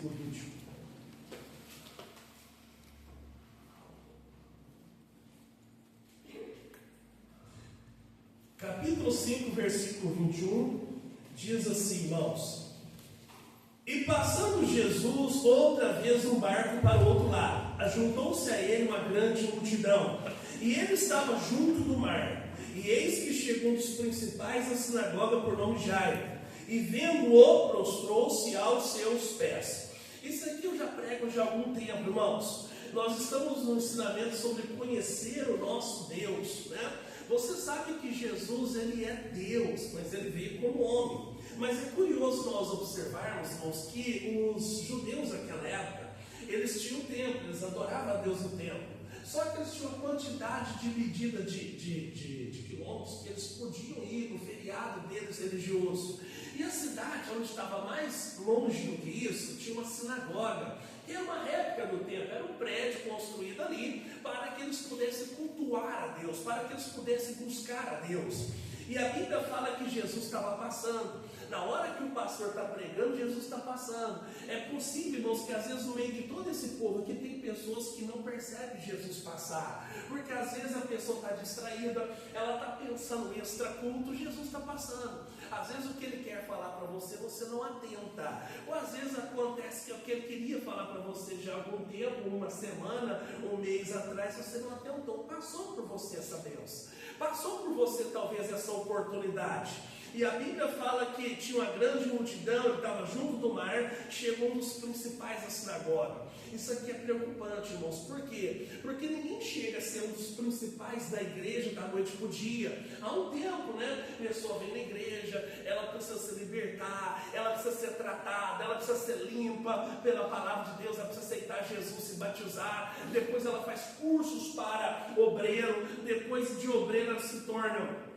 versículo 21. Capítulo 5, versículo 21, diz assim, irmãos: E passando Jesus outra vez no barco para o outro lado, ajuntou-se a ele uma grande multidão, e ele estava junto do mar. E eis que chegou um dos principais da sinagoga, por nome Jairo, e vendo-o, prostrou-se aos seus pés. Isso aqui eu já prego já há algum tempo, irmãos. Nós estamos no ensinamento sobre conhecer o nosso Deus, né? Você sabe que Jesus, ele é Deus, mas ele veio como homem. Mas é curioso nós observarmos, irmãos, que os judeus naquela época, eles tinham um templo, eles adoravam a Deus no templo. Só que eles tinham uma quantidade de medida de quilômetros que eles podiam ir no feriado deles religioso. E a cidade onde estava mais longe do que isso, tinha uma sinagoga, que era uma réplica do templo, era um prédio construído ali para que eles pudessem cultuar a Deus, para que eles pudessem buscar a Deus. E a Bíblia fala que Jesus estava passando. Na hora que o pastor está pregando, Jesus está passando. É possível, irmãos, que às vezes no meio de todo esse povo aqui tem pessoas que não percebem Jesus passar. Porque às vezes a pessoa está distraída, ela está pensando em extraculto, Jesus está passando. Às vezes o que ele quer falar para você, você não atenta. Ou às vezes acontece que o que ele queria falar para você já há algum tempo, uma semana, um mês atrás, você não atentou. Passou por você essa bênção. Passou por você talvez essa oportunidade. E a Bíblia fala que tinha uma grande multidão, ele estava junto do mar, chegou um dos principais da sinagoga. Isso aqui é preocupante, irmãos. Por quê? Porque ninguém chega a ser um dos principais da igreja da noite para o dia. Há um tempo, né? A pessoa vem na igreja, ela precisa se libertar, ela precisa ser tratada, ela precisa ser limpa pela palavra de Deus, ela precisa aceitar Jesus, se batizar. Depois ela faz cursos para obreiro, depois de obreiro ela se torna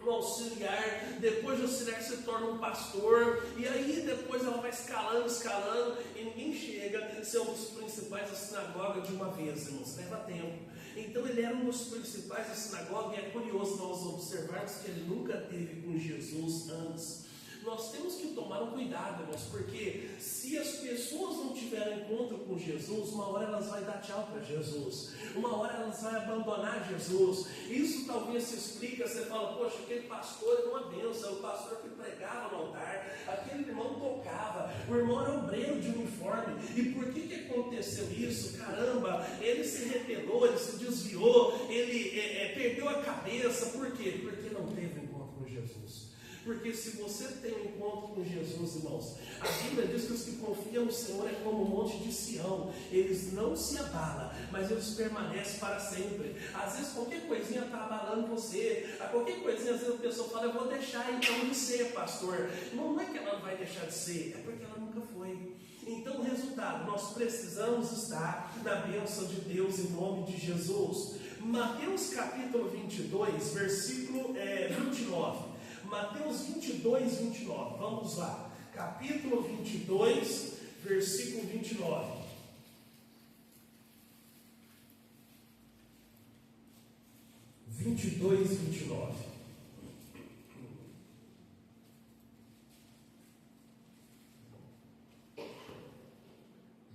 um auxiliar, depois de auxiliar se torna um pastor, e aí depois ela vai escalando, e ninguém chega a ser um dos principais da sinagoga de uma vez, irmãos, leva tempo. Então ele era um dos principais da sinagoga, e é curioso nós observarmos que ele nunca teve com Jesus antes. Nós temos que tomar um cuidado, irmãos, porque se as pessoas não tiverem encontro com Jesus, uma hora elas vão dar tchau para Jesus, uma hora elas vão abandonar Jesus. Isso talvez se explica, você fala, poxa, aquele pastor era uma bênção, o pastor que pregava no altar, aquele irmão tocava, o irmão era obreiro de uniforme, e por que aconteceu isso? Caramba, ele se rebelou, ele se desviou, ele perdeu a cabeça. Por quê? Porque não teve encontro com Jesus. Porque se você tem um encontro com Jesus, irmãos, a Bíblia diz que os que confiam no Senhor é como o monte de Sião. Eles não se abalam, mas eles permanecem para sempre. Às vezes qualquer coisinha está abalando você. A qualquer coisinha, às vezes a pessoa fala, eu vou deixar então de ser, pastor. Não é que ela não vai deixar de ser, é porque ela nunca foi. Então o resultado, nós precisamos estar na bênção de Deus em nome de Jesus. Mateus capítulo 22, versículo 29. Mateus 22, 29, vamos lá, capítulo 22, versículo 29.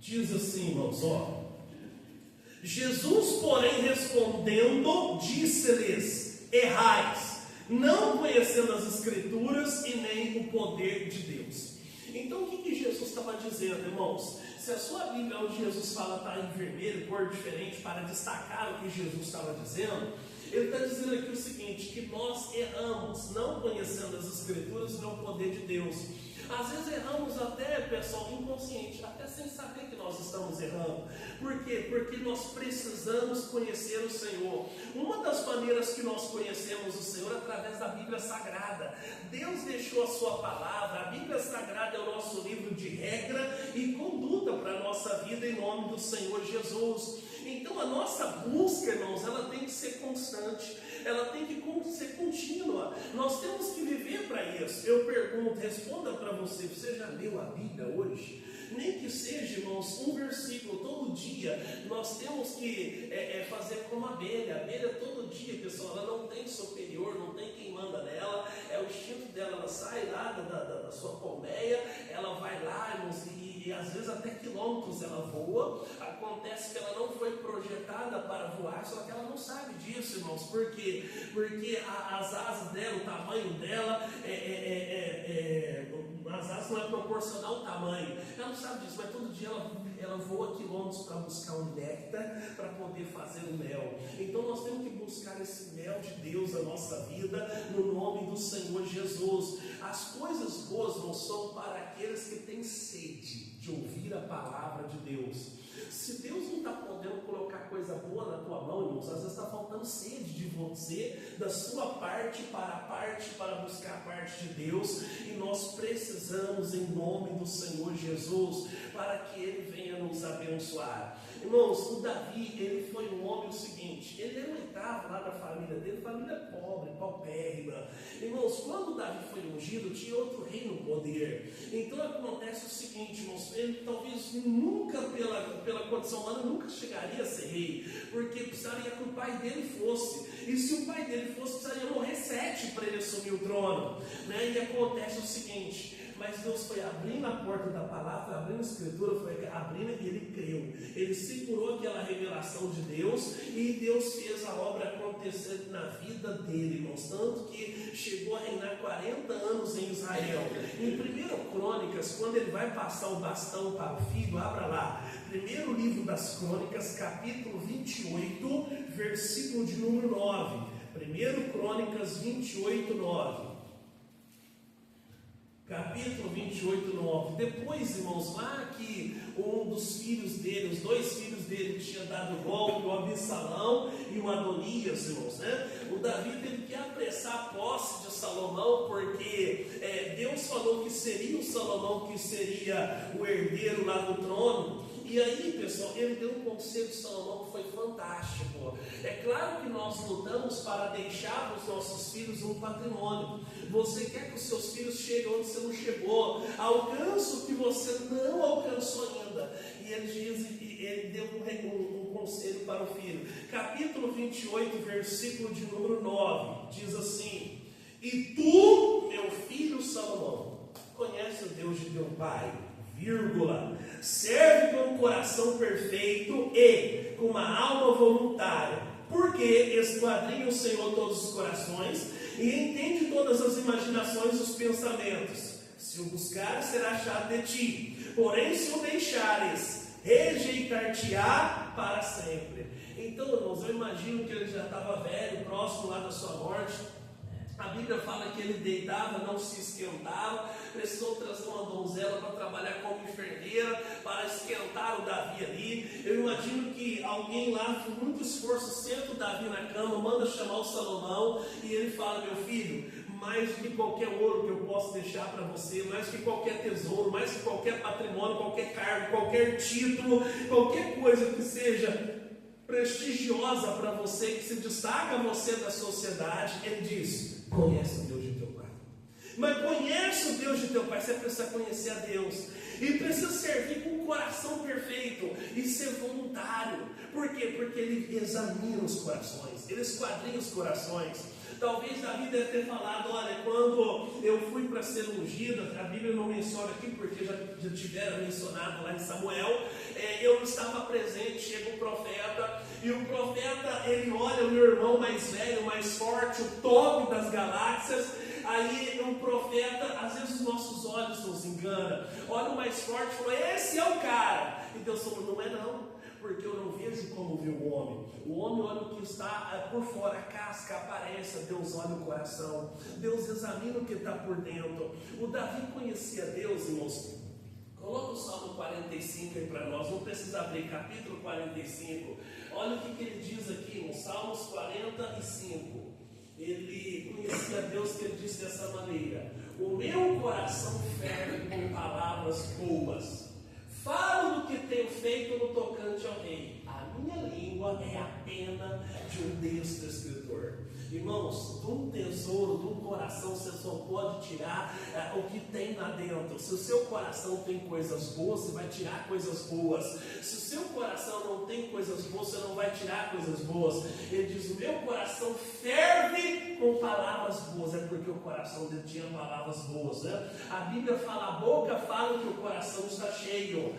Diz assim, irmãos, Jesus, porém, respondendo, disse-lhes, errais, não conhecendo as Escrituras e nem o poder de Deus. Então o que Jesus estava dizendo, irmãos? Se a sua Bíblia onde Jesus fala está em vermelho, cor diferente, para destacar o que Jesus estava dizendo, ele está dizendo aqui o seguinte, que nós erramos, não conhecendo as Escrituras e nem o poder de Deus. Às vezes erramos até, pessoal, inconsciente, até sem saber que nós estamos errando. Por quê? Porque nós precisamos conhecer o Senhor. Uma das maneiras que nós conhecemos o Senhor é através da Bíblia Sagrada. Deus deixou a sua palavra, a Bíblia Sagrada é o nosso livro de regra e conduta para a nossa vida em nome do Senhor Jesus. Então a nossa busca, irmãos, ela tem que ser constante, ela tem que ser contínua. Nós temos que viver para isso. Eu pergunto, responda para você, você já leu a Bíblia hoje? Nem que seja, irmãos, um versículo todo dia. Nós temos que fazer como a abelha. A abelha todo dia, pessoal, ela não tem superior, não tem quem manda nela. É o instinto dela, ela sai lá da sua colmeia, ela vai lá, irmãos, e e às vezes até quilômetros ela voa. Acontece que ela não foi projetada para voar, só que ela não sabe disso, irmãos. Por quê? Porque as asas dela, o tamanho dela, as asas não é proporcional ao tamanho. Ela não sabe disso, mas todo dia ela voa quilômetros para buscar um néctar, para poder fazer o mel. Então nós temos que buscar esse mel de Deus na nossa vida, no nome do Senhor Jesus. As coisas boas não são para aqueles que têm sede de ouvir a palavra de Deus. Se Deus não está podendo colocar coisa boa na tua mão, irmãos, às vezes está faltando sede de você, da sua parte para buscar a parte de Deus, e nós precisamos, em nome do Senhor Jesus, para que Ele venha nos abençoar. Irmãos, o Davi, ele foi um homem o seguinte, ele era o oitavo lá da família dele, família pobre, paupérrima. Irmãos, quando o Davi foi ungido, tinha outro rei no poder. Então acontece o seguinte, irmãos, ele talvez nunca, pela condição humana, nunca chegaria a ser rei, porque precisaria que o pai dele fosse. E se o pai dele fosse, precisaria morrer 7 para ele assumir o trono, né? E acontece o seguinte, mas Deus foi abrindo a porta da palavra, abrindo a escritura, foi abrindo e ele creu. Ele segurou aquela revelação de Deus e Deus fez a obra acontecer na vida dele, irmãos. Tanto que chegou a reinar 40 anos em Israel. Em 1 Crônicas, quando ele vai passar o bastão para o filho, abra lá. Primeiro livro das Crônicas, capítulo 28, versículo de número 9. 1 Crônicas 28, 9. Capítulo 28, 9. Depois, irmãos, lá que um dos filhos dele, os 2 filhos dele, tinha dado golpe, o Absalão e o Adonias, irmãos, né? O Davi teve que apressar a posse de Salomão, porque Deus falou que seria o Salomão que seria o herdeiro lá do trono. E aí, pessoal, ele deu um conselho de Salomão que foi fantástico. É claro que nós lutamos para deixar para os nossos filhos um patrimônio. Você quer que os seus filhos cheguem onde você não chegou, alcance o que você não alcançou ainda. E ele deu um conselho para o filho. Capítulo 28, versículo de número 9, diz assim: E tu, meu filho Salomão, conhece o Deus de teu pai, serve com um coração perfeito e com uma alma voluntária, porque esquadrinha o Senhor todos os corações e entende todas as imaginações e os pensamentos. Se o buscares, será achado de ti, porém se o deixares, rejeitar-te-á para sempre. Então, irmãos, eu imagino que ele já estava velho, próximo lá da sua morte. A Bíblia fala que ele deitava, não se esquentava, precisou trazer uma donzela para trabalhar como enfermeira, para esquentar o Davi ali. Eu imagino que alguém lá, com muito esforço, senta o Davi na cama, manda chamar o Salomão, e ele fala: meu filho, mais que qualquer ouro que eu posso deixar para você, mais que qualquer tesouro, mais que qualquer patrimônio, qualquer cargo, qualquer título, qualquer coisa que seja prestigiosa para você, que se destaca você da sociedade, ele diz: conhece o Deus de teu pai. Mas conhece o Deus de teu pai, você precisa conhecer a Deus, e precisa servir com o coração perfeito, e ser voluntário. Por quê? Porque ele examina os corações, ele esquadrinha os corações. Talvez Davi deve ter falado: olha, quando eu fui para ser ungido, a Bíblia não menciona aqui, porque já tiveram mencionado lá em Samuel, eu não estava presente, chega o profeta, e o profeta, ele olha o meu irmão mais velho, mais forte, o top das galáxias. Aí o profeta, às vezes os nossos olhos nos enganam, olha o mais forte e fala: esse é o cara. E Deus falou: não é não, porque eu não vejo como vê o homem. O homem olha o que está por fora, a casca, a aparência. Deus olha o coração, Deus examina o que está por dentro. O Davi conhecia Deus, irmãos. Coloca o Salmo 45 aí para nós, não precisa abrir, capítulo 45. Olha o que ele diz aqui, no Salmos 45. Ele conhecia Deus, que ele disse dessa maneira: o meu coração ferve com palavras boas, falo do que tenho feito no tocante ao rei. A minha língua língua é a pena de um destro escritor. Irmãos, de um tesouro, de um coração, você só pode tirar o que tem lá dentro. Se o seu coração tem coisas boas, você vai tirar coisas boas. Se o seu coração não tem coisas boas, você não vai tirar coisas boas. Ele diz: o meu coração ferve com palavras boas. É porque o coração dele tinha palavras boas, né? A Bíblia fala, a boca fala que o coração está cheio.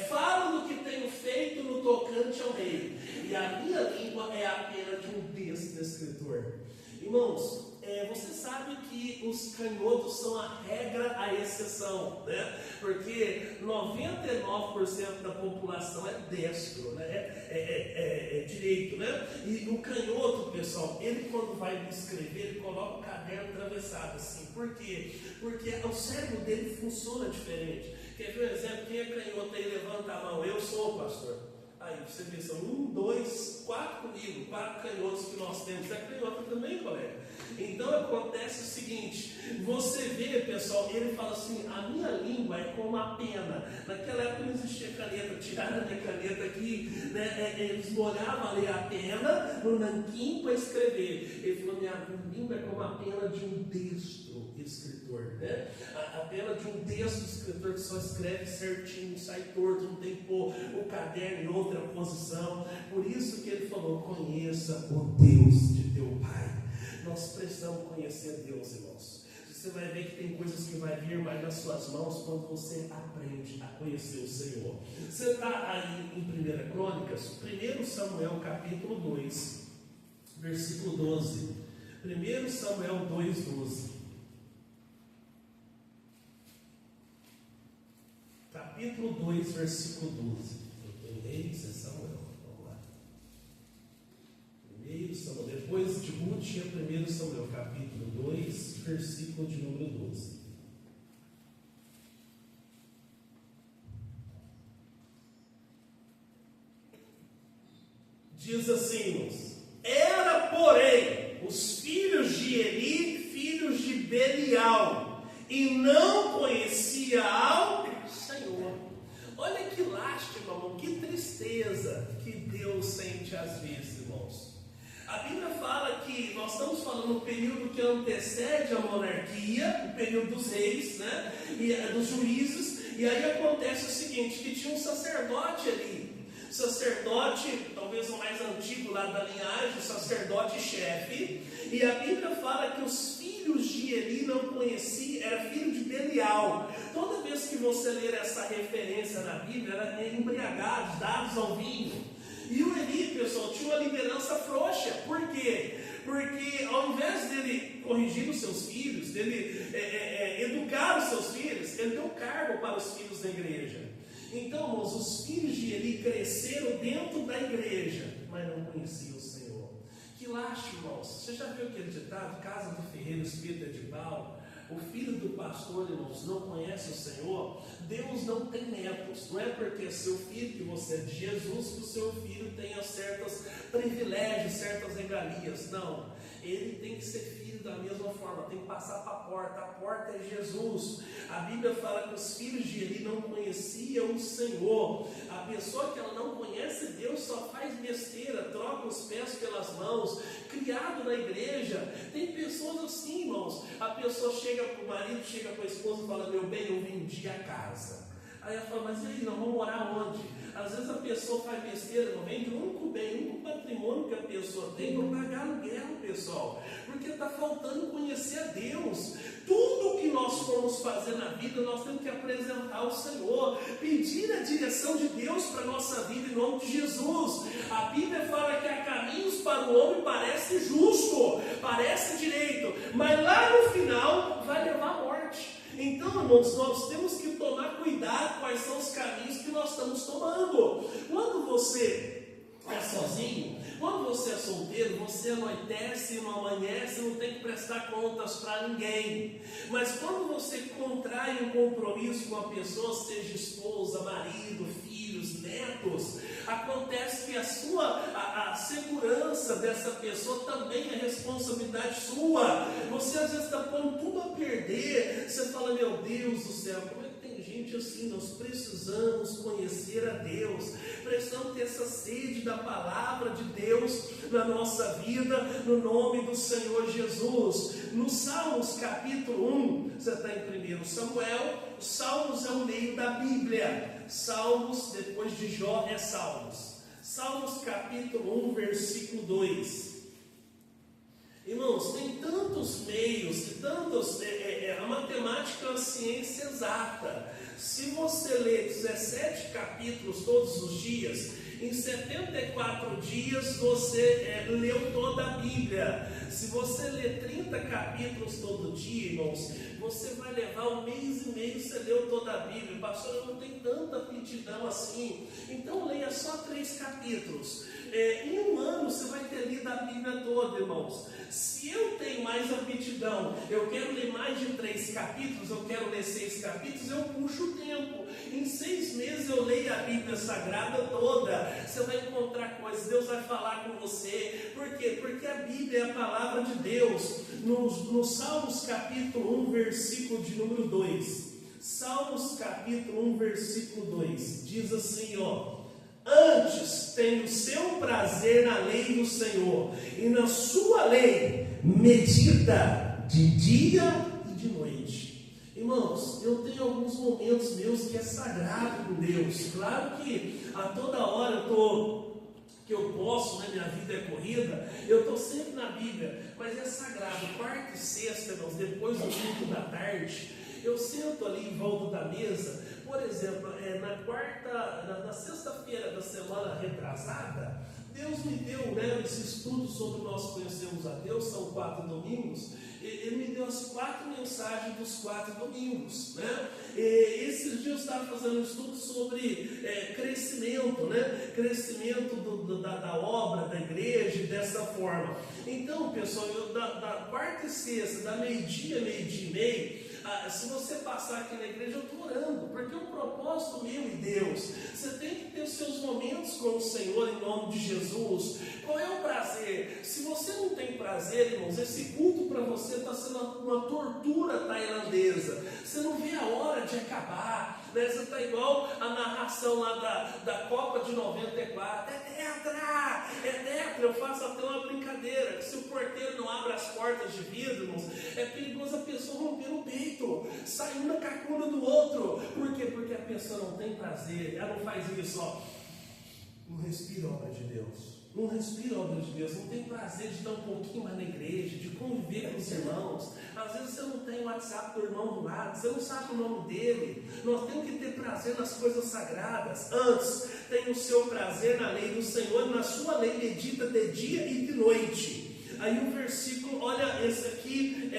Falo do que tenho feito no tocante ao rei, e a minha língua é a pena de um destro escritor. Irmãos, você sabe que os canhotos são a regra, a exceção, né? Porque 99% da população é destro, né? É direito, né? E o canhoto, pessoal, ele quando vai escrever, ele coloca o caderno atravessado assim. Por quê? Porque o cérebro dele funciona diferente. Quer ver um exemplo? Quem é canhoto aí, levanta a mão. Eu sou, pastor. Aí você vê, são 1, 2, 4 comigo, 4 canhotos que nós temos. É canhota também, colega. Então acontece o seguinte: você vê, pessoal, ele fala assim: a minha língua é como a pena. Naquela época não existia caneta, tiraram a minha caneta aqui, né? Eles molhavam ali a pena no nanquim para escrever. Ele falou: minha língua é como a pena de um destro escritor, né? A pena de um destro escritor que só escreve certinho, sai torto, não tem que pôr o caderno em outra posição. Por isso que ele falou: conheça o Deus de teu Pai. Nós precisamos conhecer Deus, irmãos. Você vai ver que tem coisas que vai vir mais nas suas mãos quando você aprende a conhecer o Senhor. Você está aí em 1 Crônicas, 1 Samuel capítulo 2, versículo 12. 1 Samuel 2, 12. Capítulo 2, versículo 12. Reis é Samuel. Vamos lá. 1 Samuel. Depois de Ruth é 1 Samuel, capítulo 2, versículo de número 12. Diz assim, irmãos: era, porém, os filhos de Eli, filhos de Belial, e não conhecia ao Senhor. Olha que lástima, irmão, que tristeza que Deus sente às vezes, irmãos. A Bíblia fala que nós estamos falando no período que antecede a monarquia, o período dos reis, né? E dos juízes. E aí acontece o seguinte: que tinha um sacerdote ali. Sacerdote, talvez o mais antigo lá da linhagem, sacerdote-chefe. E a Bíblia fala que os filhos de Eli não conhecia, era filho de Belial. Toda vez que você ler essa referência na Bíblia, era embriagados, dados ao vinho. E o Eli, pessoal, tinha uma liderança frouxa. Por quê? Porque ao invés dele corrigir os seus filhos, dele educar os seus filhos, ele deu cargo para os filhos da igreja. Então, irmãos, os filhos de Eli cresceram dentro da igreja, mas não conheciam o Senhor. Que lástima, irmãos. Você já viu aquele ditado: casa do ferreiro, espírito é de pau? O filho do pastor, irmãos, não conhece o Senhor. Deus não tem netos. Não é porque é seu filho, que você é de Jesus, que o seu filho tenha certos privilégios, certas regalias. Não. Ele tem que ser filho da mesma forma, tem que passar para a porta é Jesus. A Bíblia fala que os filhos de Eli não conheciam o Senhor. A pessoa que ela não conhece Deus só faz besteira, troca os pés pelas mãos, criado na igreja. Tem pessoas assim, irmãos. A pessoa chega para o marido, chega para a esposa e fala: meu bem, eu vendi a casa. Aí ela fala: mas e aí, nós vamos morar onde? Às vezes a pessoa faz besteira, não vende o único bem, o único patrimônio que a pessoa tem para pagar aluguel, pessoal. Porque está faltando conhecer a Deus. Tudo que nós formos fazer na vida, nós temos que apresentar ao Senhor, pedir a direção de Deus para a nossa vida em nome de Jesus. A Bíblia fala que há caminhos para o homem parece justo, parece direito, mas lá no final vai levar à morte. Então, irmãos, nós temos que tomar cuidado quais são os caminhos que nós estamos tomando. Quando você é sozinho, quando você é solteiro, você anoitece, não amanhece, não tem que prestar contas para ninguém. Mas quando você contrai um compromisso com a pessoa, seja esposa, marido, filhos, netos, acontece que a segurança dessa pessoa também é responsabilidade sua. Você às vezes está pondo tudo a perder. Você fala: meu Deus do céu, como é que tem gente Gente, assim, nós precisamos conhecer a Deus, precisamos ter essa sede da palavra de Deus na nossa vida, no nome do Senhor Jesus. No Salmos capítulo 1, você está em 1 Samuel, Salmos é o meio da Bíblia. Salmos, depois de Jó, é Salmos. Salmos capítulo 1, versículo 2. Irmãos, tem tantos meios, tantos, a matemática é uma ciência exata. Se você ler 17 capítulos todos os dias, em 74 dias você leu toda a Bíblia. Se você ler 30 capítulos todo dia, irmãos, você vai levar um mês e meio, você leu toda a Bíblia. Pastor, eu não tenho tanta aptidão assim. Então leia só 3 capítulos. Em um ano você vai ter lido a Bíblia toda, irmãos. Se eu tenho mais aptidão, eu quero ler mais de 3 capítulos, eu quero ler 6 capítulos, eu puxo o tempo. Em 6 meses eu leio a Bíblia Sagrada toda. Você vai encontrar coisas, Deus vai falar com você. Por quê? Porque a Bíblia é a palavra de Deus. No Salmos capítulo 1, versículo de número 2. Salmos capítulo 1, versículo 2. Diz assim, ó: antes tenho seu prazer na lei do Senhor, e na sua lei medita de dia e de noite. Irmãos, eu tenho alguns momentos meus que é sagrado com Deus. Claro que a toda hora que eu posso, né, minha vida é corrida, eu estou sempre na Bíblia, mas é sagrado. Quarta e sexta, irmãos, depois do culto da tarde, eu sento ali em volta da mesa. Por exemplo, na sexta-feira da semana retrasada, Deus me deu, né, esse estudo sobre nós conhecemos a Deus, são 4 domingos. Ele me deu as 4 mensagens dos 4 domingos, né? Esses dias eu estava fazendo um estudo sobre crescimento, né? Crescimento da obra, da igreja, dessa forma. Então, pessoal, da quarta e sexta, da meio-dia e meio, se você passar aqui na igreja, eu estou orando, porque é um propósito meu e Deus. Você tem que ter os seus momentos com o Senhor em nome de Jesus. Qual é o prazer? Se você não tem prazer, irmãos, esse culto para você está sendo uma tortura tailandesa. Você não vê a hora de acabar, né? Você está igual a narração lá da Copa de 94. É tetra, eu faço até uma brincadeira, que se o porteiro não abre as portas de vidro, irmãos, é perigoso a pessoa romper o peito, sair na cacunda do outro. Por quê? Porque a pessoa não tem prazer, ela não faz isso, ó. Não respira a obra de Deus. Não respira a obra de Deus, não tem prazer de estar um pouquinho mais na igreja, de conviver com os irmãos. Às vezes você não tem o WhatsApp do irmão do lado, você não sabe o nome dele. Nós temos que ter prazer nas coisas sagradas. Antes, tem o seu prazer na lei do Senhor, na sua lei medita de dia e de noite. Aí o versículo, olha, esse aqui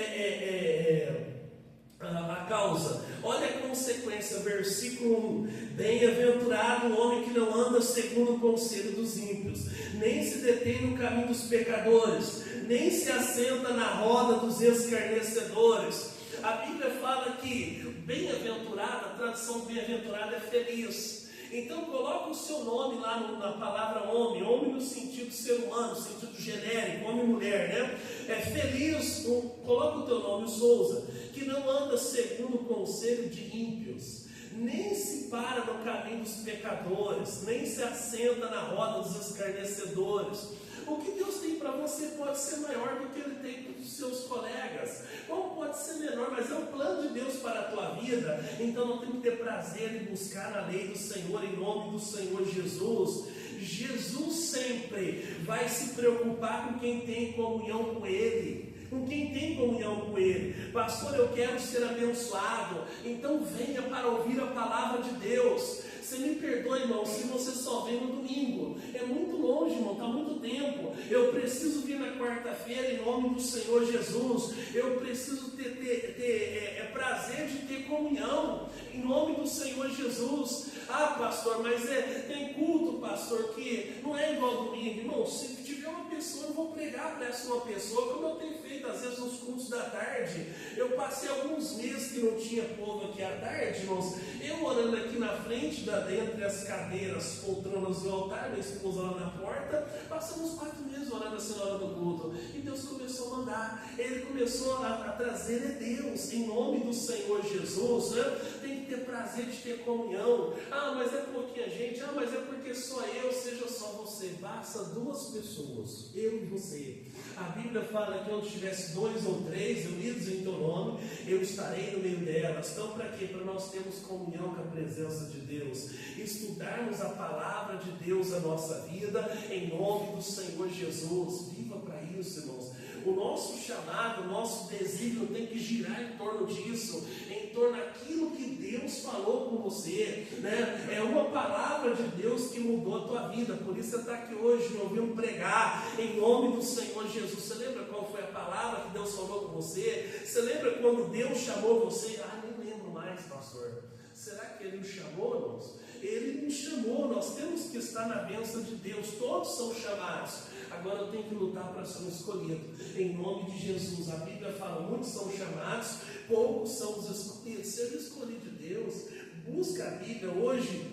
a causa. Olha a consequência, versículo 1. Bem-aventurado o homem que não anda segundo o conselho dos ímpios, nem se detém no caminho dos pecadores, nem se assenta na roda dos escarnecedores. A Bíblia fala que bem-aventurado, a tradução bem-aventurado é feliz. Então coloca o seu nome lá na palavra homem no sentido ser humano, no sentido genérico, homem e mulher, né? É feliz, coloca o teu nome, Souza, que não anda segundo o conselho de ímpios, nem se para no caminho dos pecadores, nem se assenta na roda dos escarnecedores. O que Deus tem para você pode ser maior do que Ele tem para os seus colegas, como pode ser menor, mas é o plano de Deus para a tua vida. Então nós temos que ter prazer em buscar a lei do Senhor, em nome do Senhor Jesus. Jesus sempre vai se preocupar com quem tem comunhão com Ele. Com quem tem comunhão com Ele. Pastor, eu quero ser abençoado. Então venha para ouvir a palavra de Deus. Você me perdoa, irmão, se você só vem no domingo. É muito longe, irmão, está muito tempo. Eu preciso vir na quarta-feira em nome do Senhor Jesus. Eu preciso ter prazer de ter comunhão em nome do Senhor Jesus. Ah, pastor, mas tem culto, pastor, que não é igual domingo. Irmão, se tiver uma pessoa, eu vou pregar para essa uma pessoa, como eu tenho feito às vezes nos cultos da tarde. Eu passei alguns meses que não tinha povo aqui à tarde, irmãos. Eu orando aqui na frente igreja, dentre as cadeiras, poltronas do altar, minha esposa lá na porta, passamos 4 meses orando assim na hora do culto. E Deus começou a mandar, Ele começou a trazer Deus, em nome do Senhor Jesus, né? Tem que ter prazer de ter comunhão. Ah, mas é pouquinha gente, ah, mas é porque só eu, seja só você. Basta 2 pessoas, eu e você. A Bíblia fala que onde tivesse 2 ou 3 unidos em teu nome, eu estarei no meio delas. Então, para quê? Para nós termos comunhão com a presença de Deus, estudarmos a palavra de Deus na nossa vida, em nome do Senhor Jesus. Viva para isso, irmãos. O nosso chamado, o nosso desígnio tem que girar em torno disso, em torno daquilo que Deus falou com você, né? É uma palavra de Deus que mudou a tua vida. Por isso você está aqui hoje, me ouvindo pregar em nome do Senhor Jesus. Você lembra qual foi a palavra que Deus falou com você? Você lembra quando Deus chamou você? Ah, nem lembro mais, pastor. Será que Ele nos chamou, irmãos? Ele nos chamou, nós temos que estar na bênção de Deus. Todos são chamados. Agora eu tenho que lutar para ser um escolhido, em nome de Jesus. A Bíblia fala, muitos são chamados, poucos são os escolhidos. Seja escolhido de Deus, busca a Bíblia hoje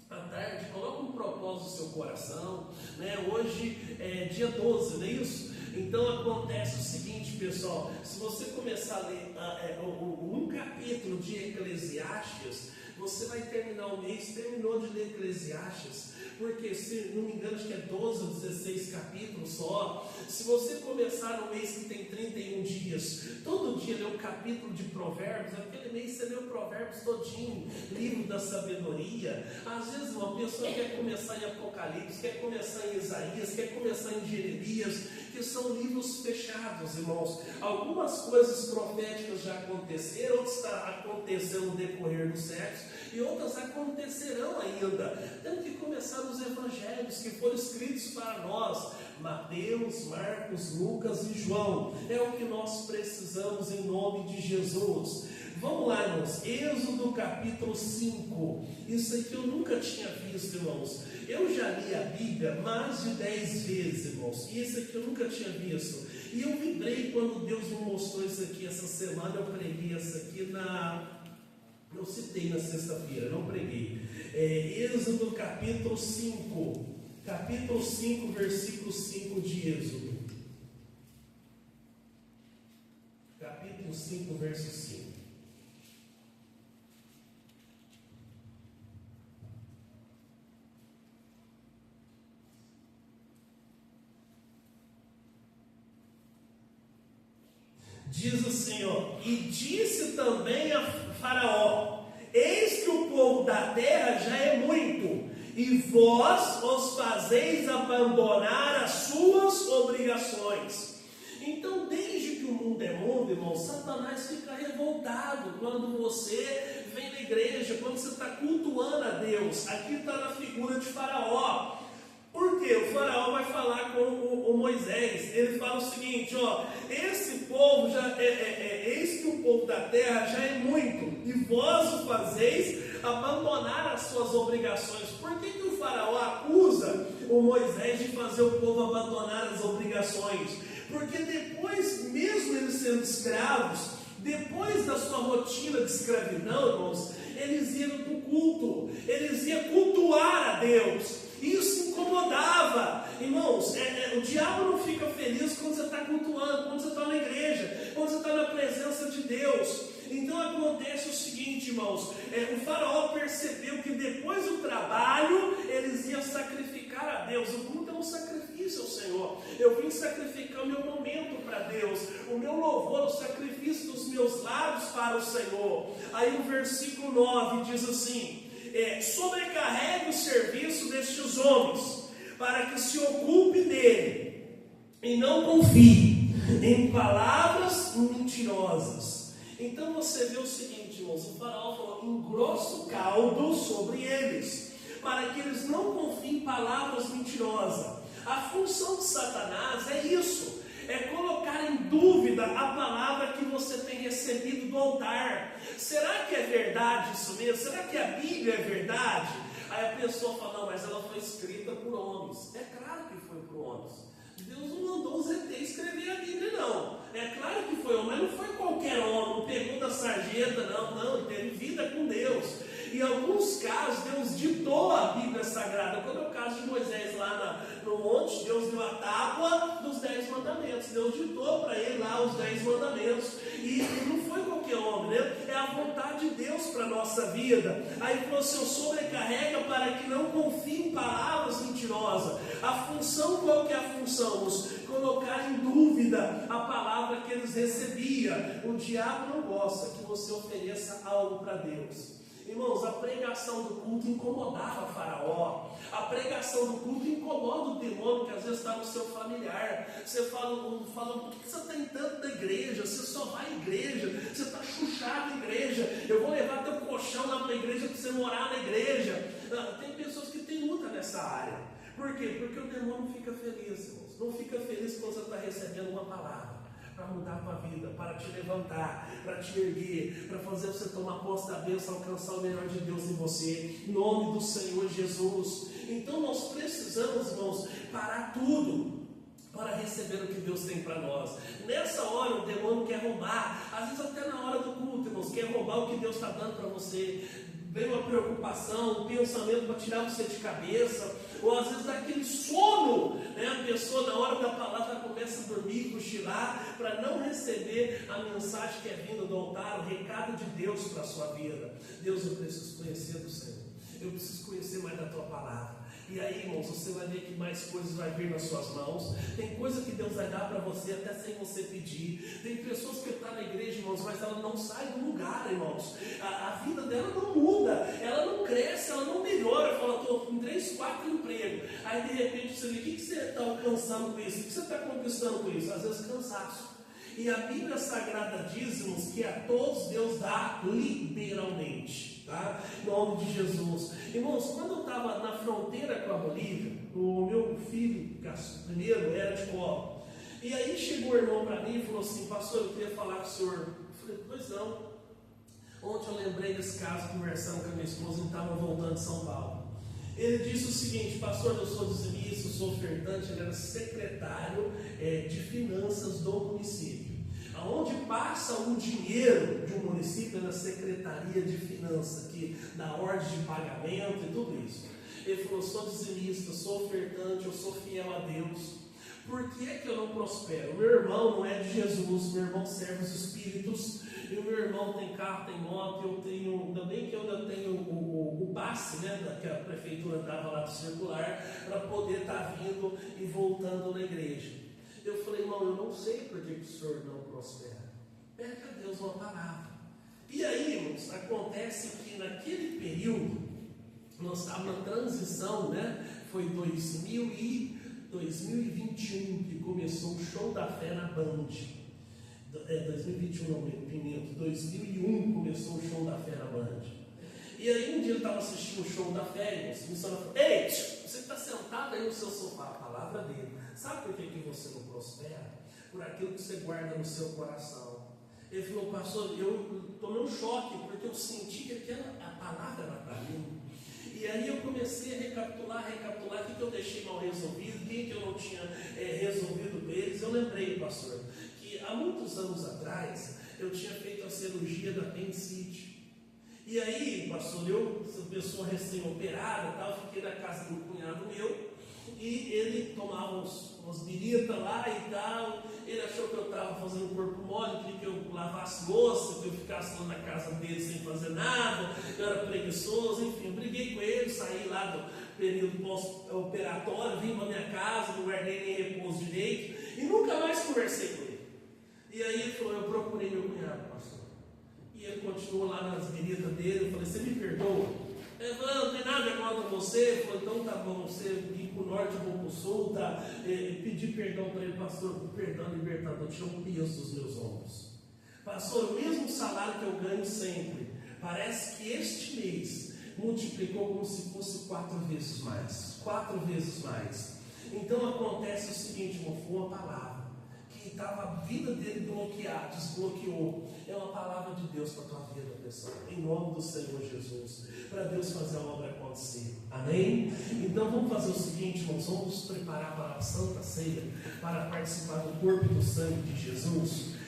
à tarde, coloca um propósito no seu coração, né? Hoje é dia 12, não é isso? Então acontece o seguinte, pessoal, se você começar a ler um capítulo de Eclesiastes, você vai terminar o mês, terminou de ler Eclesiastes, porque se não me engano acho que é 12 ou 16 capítulos só. Se você começar no mês que tem 31 dias, todo dia ler um capítulo de Provérbios, aquele mês você lê o Provérbios todinho, livro da sabedoria. Às vezes uma pessoa quer começar em Apocalipse, quer começar em Isaías, quer começar em Jeremias, que são livros fechados, irmãos. Algumas coisas proféticas já aconteceram, outras estão acontecendo no decorrer do século, e outras acontecerão ainda. Temos que começar nos evangelhos que foram escritos para nós: Mateus, Marcos, Lucas e João. É o que nós precisamos em nome de Jesus. Vamos lá, irmãos, Êxodo capítulo 5. Isso aqui eu nunca tinha visto, irmãos. Eu já li a Bíblia mais de 10 vezes, irmãos, e isso aqui eu nunca tinha visto. E eu vibrei quando Deus me mostrou isso aqui essa semana. Eu preguei isso aqui eu citei na sexta-feira, não preguei. Êxodo capítulo 5. Capítulo 5, versículo 5 de Êxodo. Capítulo 5, verso 5. Diz o Senhor: e disse também a Faraó: eis que o povo da terra já é muito, e vós os fazeis abandonar as suas obrigações. Então, desde que o mundo é mundo, irmão, Satanás fica revoltado quando você vem na igreja, quando você está cultuando a Deus. Aqui está na figura de Faraó. Por quê? O Faraó vai falar com o Moisés. Ele fala o seguinte: ó, esse povo eis que o povo da terra já é muito, e vós o fazeis abandonar as suas obrigações. Por que o Faraó acusa o Moisés de fazer o povo abandonar as obrigações? Porque depois, mesmo eles sendo escravos, depois da sua rotina de escravidão, irmãos, eles iam para o culto, eles iam cultuar a Deus. Isso incomodava, irmãos. O diabo não fica feliz quando você está cultuando, quando você está na igreja, quando você está na presença de Deus. Então acontece o seguinte, irmãos, o Faraó percebeu que depois do trabalho eles iam sacrificar a Deus. O culto é um sacrifício ao Senhor. Eu vim sacrificar o meu momento para Deus, o meu louvor, o sacrifício dos meus lábios para o Senhor. Aí o versículo 9 diz assim: sobrecarregue o serviço destes homens, para que se ocupe dele, e não confie em palavras mentirosas. Então você vê o seguinte, irmãos, o Faraó falou: engrossa o caldo sobre eles, para que eles não confiem em palavras mentirosas. A função de Satanás é isso, é colocar em dúvida a palavra que você tem recebido do altar. Será que é verdade isso mesmo? Será que a Bíblia é verdade? Aí a pessoa fala: não, mas ela foi escrita por homens. É claro que foi por homens. Deus não mandou os ET escrever a Bíblia, não. É claro que foi homem, mas não foi qualquer homem, não pegou da sarjeta, não, ele teve vida com Deus. Em alguns casos, Deus monte, Deus deu a tábua dos 10 mandamentos. Deus ditou para ele lá os 10 mandamentos. E não foi qualquer homem, né? É a vontade de Deus para a nossa vida. Aí falou assim: sobrecarrega para que não confie em palavras mentirosas. A função, qual que é a função? Colocar em dúvida a palavra que eles recebiam. O diabo não gosta que você ofereça algo para Deus. Irmãos, a pregação do culto incomodava Faraó. A pregação do culto incomoda o demônio que às vezes está no seu familiar. Você fala, por que você está em tanto da igreja? Você só vai à igreja, você está chuchado na igreja. Eu vou levar teu colchão lá para a igreja para você morar na igreja. Tem pessoas que têm luta nessa área. Por quê? Porque o demônio não fica feliz, irmãos. Não fica feliz quando você está recebendo uma palavra para mudar a tua vida, para te levantar, para te erguer, para fazer você tomar posse da bênção, alcançar o melhor de Deus em você, em nome do Senhor Jesus. Então nós precisamos, irmãos, parar tudo para receber o que Deus tem para nós. Nessa hora o demônio quer roubar, às vezes até na hora do culto, irmãos, quer roubar o que Deus está dando para você. Vem uma preocupação, um pensamento para tirar você de cabeça, ou às vezes dá aquele sono, né? A pessoa na hora da palavra começa a dormir, cochilar, para não receber a mensagem que é vinda do altar, o recado de Deus para a sua vida. Deus, eu preciso conhecer do Senhor, eu preciso conhecer mais da tua palavra. E aí, irmãos, você vai ver que mais coisas vai vir nas suas mãos. Tem coisa que Deus vai dar para você até sem você pedir. Tem pessoas que estão na igreja, irmãos, mas ela não sai do lugar, irmãos. A vida dela não muda, ela não cresce, ela não melhora. Fala, estou com 3, 4 empregos. Aí de repente você vê, o que você está alcançando com isso? O que você está conquistando com isso? Às vezes cansaço. E a Bíblia Sagrada diz, irmãos, que a todos Deus dá liberalmente. Tá? Em nome de Jesus. Irmãos, quando eu estava na fronteira com a Bolívia, o meu filho primeiro era de colo. E aí chegou o irmão para mim e falou assim: pastor, eu queria falar com o senhor. Eu falei: pois não. Ontem eu lembrei desse caso, conversando com a minha esposa, e estava voltando de São Paulo. Ele disse o seguinte: pastor, eu sou dizimista, eu sou ofertante. Ele era secretário de finanças do município. Aonde passa o dinheiro de um município é na Secretaria de Finanças, que dá ordem de pagamento e tudo isso. Ele falou: sou dizimista, sou ofertante, eu sou fiel a Deus. Por que é que eu não prospero? Meu irmão não é de Jesus, meu irmão serve os espíritos, e o meu irmão tem carro, tem moto, eu tenho, ainda bem que eu ainda tenho o passe, né, que a prefeitura dava lá do circular, para poder estar vindo e voltando na igreja. Eu falei: irmão, eu não sei por que o senhor não prospera. Pede a Deus uma palavra. E aí, irmãos, acontece que naquele período, nós estávamos na transição, né? Foi 2021 que começou o Show da Fé na Band. 2021 não, pimento. 2001 começou o Show da Fé na Band. E aí um dia eu estava assistindo o Show da Fé, irmãos, o missionário falou: ei, você está sentado aí no seu sofá, a palavra dele. Sabe por que você não prospera? Por aquilo que você guarda no seu coração. Ele falou: pastor, eu tomei um choque, porque eu senti que a palavra era para mim. E aí eu comecei a recapitular o que eu deixei mal resolvido, quem que eu não tinha resolvido com eles. Eu lembrei, pastor, que há muitos anos atrás eu tinha feito a cirurgia da apendicite. E aí, pastor, pessoa recém-operada, fiquei na casa de um cunhado meu, e ele tomava umas biritas lá e tal. Ele achou que eu estava fazendo corpo mole, queria que eu lavasse louça, que eu ficasse lá na casa dele sem fazer nada, eu era preguiçoso, enfim, eu briguei com ele, saí lá do período pós-operatório, vim para minha casa, não guardei nem repouso direito, e nunca mais conversei com ele. E aí ele falou: eu procurei meu cunhado, pastor. E ele continuou lá nas biritas dele. Eu falei: você me perdoa? Ele falou: não tem nada contra você. Ele falou: então tá bom, você ir para o norte, eu vou para o sul, tá? Pedir perdão para ele: pastor, o perdão libertador tira o peso dos meus ombros. Pastor, o mesmo salário que eu ganho sempre, parece que este mês multiplicou como se fosse 4 vezes mais. 4 vezes mais. Então acontece o seguinte, irmão, foi uma palavra que estava a vida dele bloqueada, desbloqueou. É uma palavra de Deus para a tua vida, pessoal, em nome do Senhor Jesus, para Deus fazer a obra acontecer. Amém? Então vamos fazer o seguinte, irmãos, vamos nos preparar para a Santa Ceia, para participar do corpo e do sangue de Jesus.